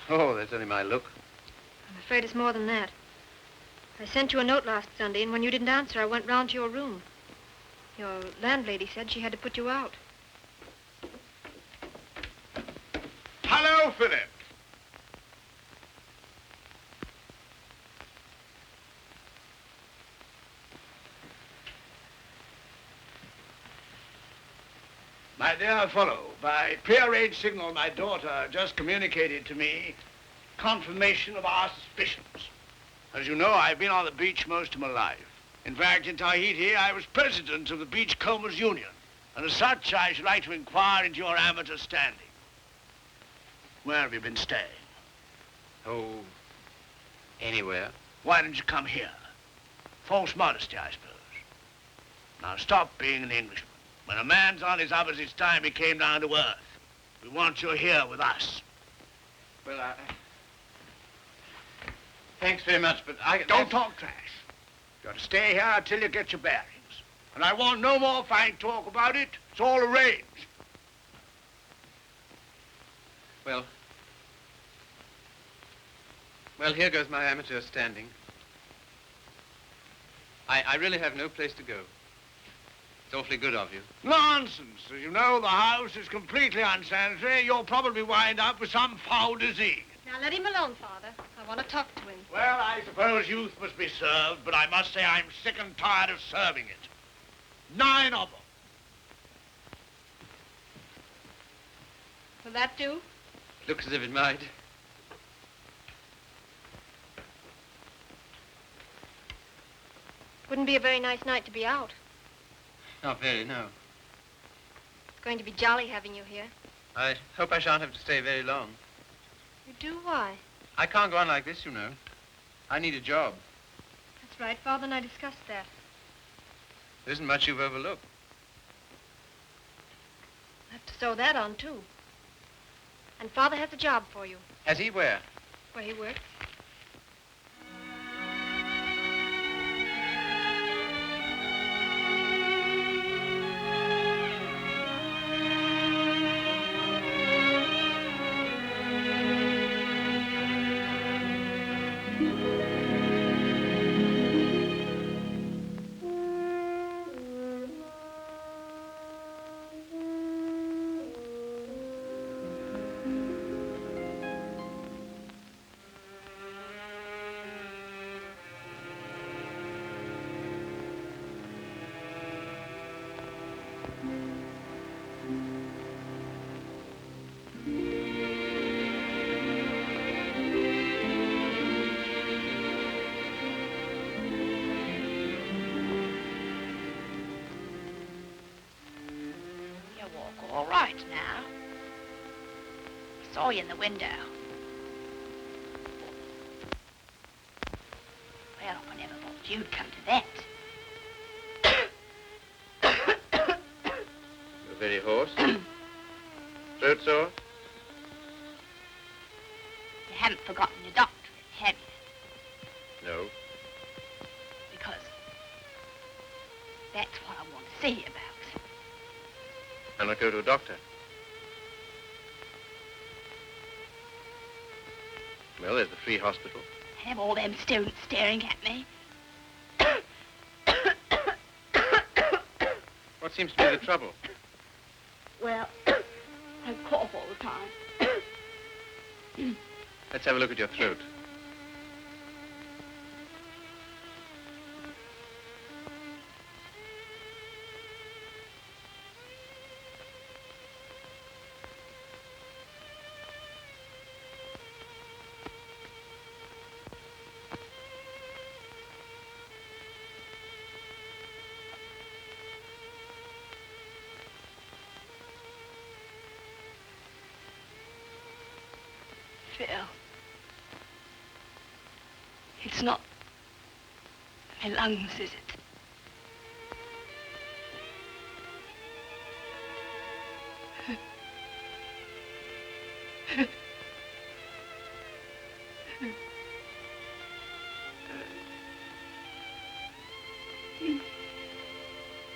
Oh, that's only my look. I'm afraid it's more than that. I sent you a note last Sunday, and when you didn't answer, I went round to your room. Your landlady said she had to put you out. Hello, Philip. My dear fellow, by prearranged signal, my daughter just communicated to me confirmation of our suspicions. As you know, I've been on the beach most of my life. In fact, in Tahiti, I was president of the Beachcombers Union. And as such, I should like to inquire into your amateur standing. Where have you been staying? Oh, anywhere. Why didn't you come here? False modesty, I suppose. Now, stop being an Englishman. When a man's on his uppers, it's time he came down to earth. We want you here with us. Well, thanks very much, but Don't talk trash. You got to stay here until you get your bearings. And I want no more fine talk about it. It's all arranged. Well, here goes my amateur standing. I really have no place to go. It's awfully good of you. Nonsense. As you know, the house is completely unsanitary. You'll probably wind up with some foul disease. Now, let him alone, Father. I want to talk to him. Well, I suppose youth must be served, but I must say I'm sick and tired of serving it. 9 of them. Will that do? Looks as if it might. Wouldn't be a very nice night to be out. Not very, no. going to be jolly having you here. I hope I shan't have to stay very long. You do? Why? I can't go on like this, you know. I need a job. That's right. Father and I discussed that. There isn't much you've overlooked. I have to sew that on, too. And Father has a job for you. Has he? Where? Where he works. All right now. I saw you in the window. Well, I never thought you'd come to that. You're very hoarse. Throat sore? You haven't forgotten your doctorate, have you? No. Because that's what I want to see you about. I'll not go to a doctor. Well, there's the free hospital. Have all them students staring at me. What seems to be the trouble? Well, I cough all the time. Let's have a look at your throat. Phil, it's not my lungs, is it?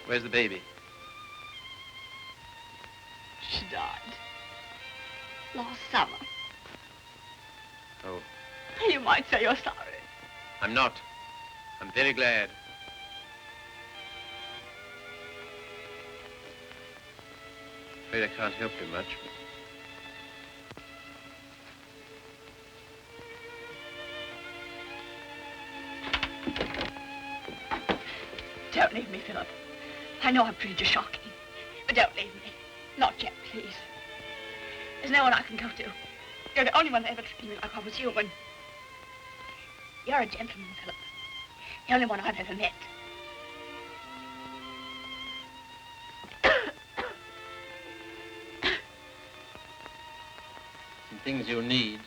Where's the baby? She died last summer. Oh, You might say you're sorry. I'm not. I'm very glad. Afraid I can't help you much. Don't leave me, Philip. I know I've treated you shocking, but don't leave me. Not yet, please. There's no one I can go to. You're the only one that ever treated me like I was human. You're a gentleman, Philip. The only one I've ever met. Some things you'll need.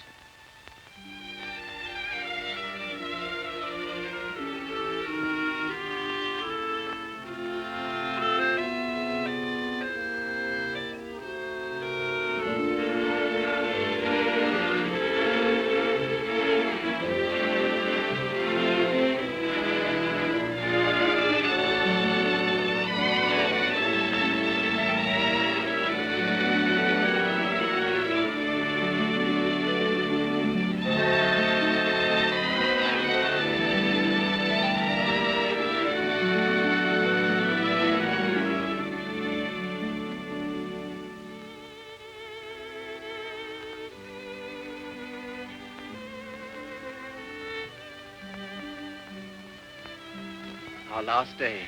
Our last day.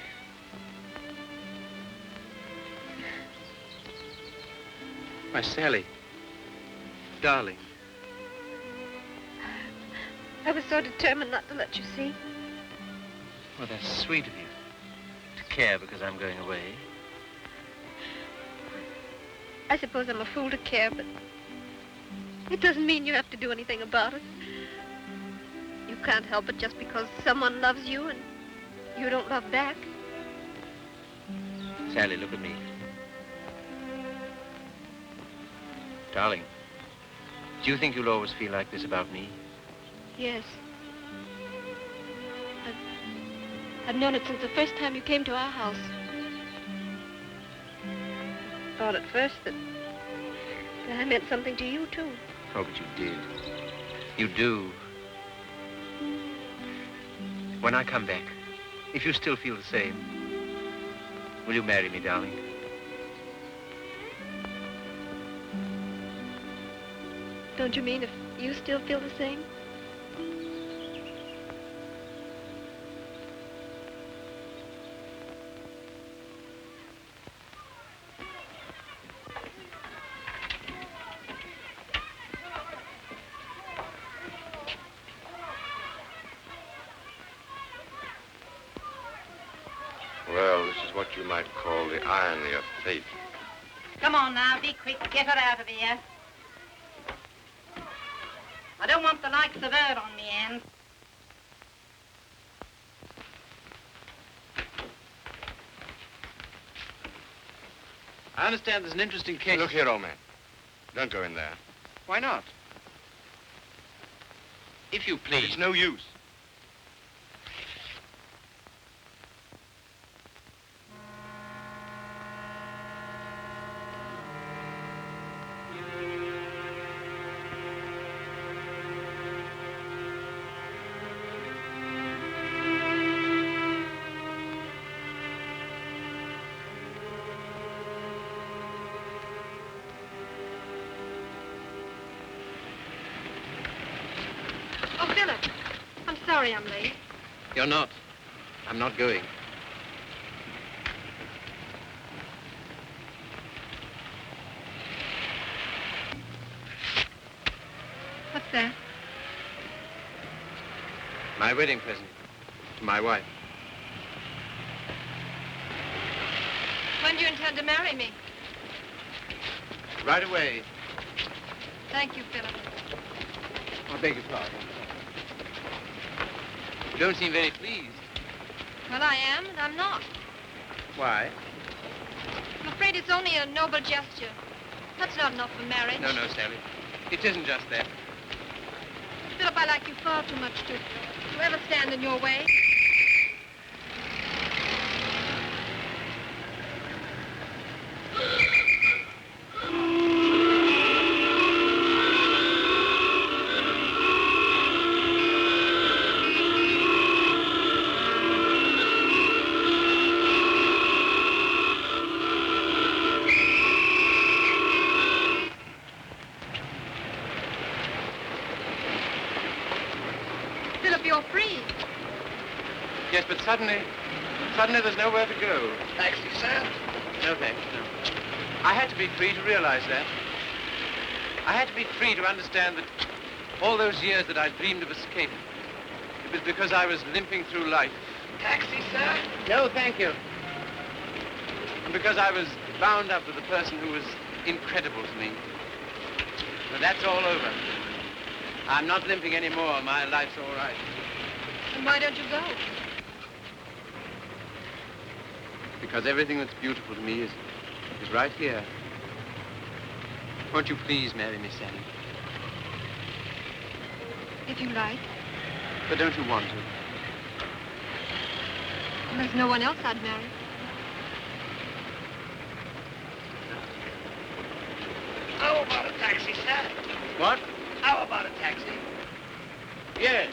My Sally. Darling. I was so determined not to let you see. Well, that's sweet of you. To care because I'm going away. I suppose I'm a fool to care, but it doesn't mean you have to do anything about it. You can't help it just because someone loves you and you don't love back. Sally, look at me. Darling, do you think you'll always feel like this about me? Yes. I've known it since the first time you came to our house. I thought at first that I meant something to you, too. Oh, but you did. You do. When I come back, if you still feel the same, will you marry me, darling? Don't you mean if you still feel the same? Well, this is what you might call the irony of fate. Come on now, be quick. Get her out of here. I don't want the likes of her on me hands. I understand there's an interesting case. Look here, old man. Don't go in there. Why not? If you please. It's no use. Oh, Philip, I'm sorry I'm late. You're not. I'm not going. What's that? My wedding present to my wife. When do you intend to marry me? Right away. Thank you, Philip. I beg your pardon. You don't seem very pleased. Well, I am, and I'm not. Why? I'm afraid it's only a noble gesture. That's not enough for marriage. No, Sally. It isn't just that. Philip, I like you far too much to ever stand in your way. Yes, but suddenly there's nowhere to go. Taxi, sir? No, thanks, no. I had to be free to realize that. I had to be free to understand that all those years that I dreamed of escape, it was because I was limping through life. Taxi, sir? No, thank you. And because I was bound up with a person who was incredible to me. But that's all over. I'm not limping anymore. My life's all right. And why don't you go? Because everything that's beautiful to me is right here. Won't you please marry me, Sally? If you like. But don't you want to? And there's no one else I'd marry. How about a taxi, sir? What? How about a taxi? Yes.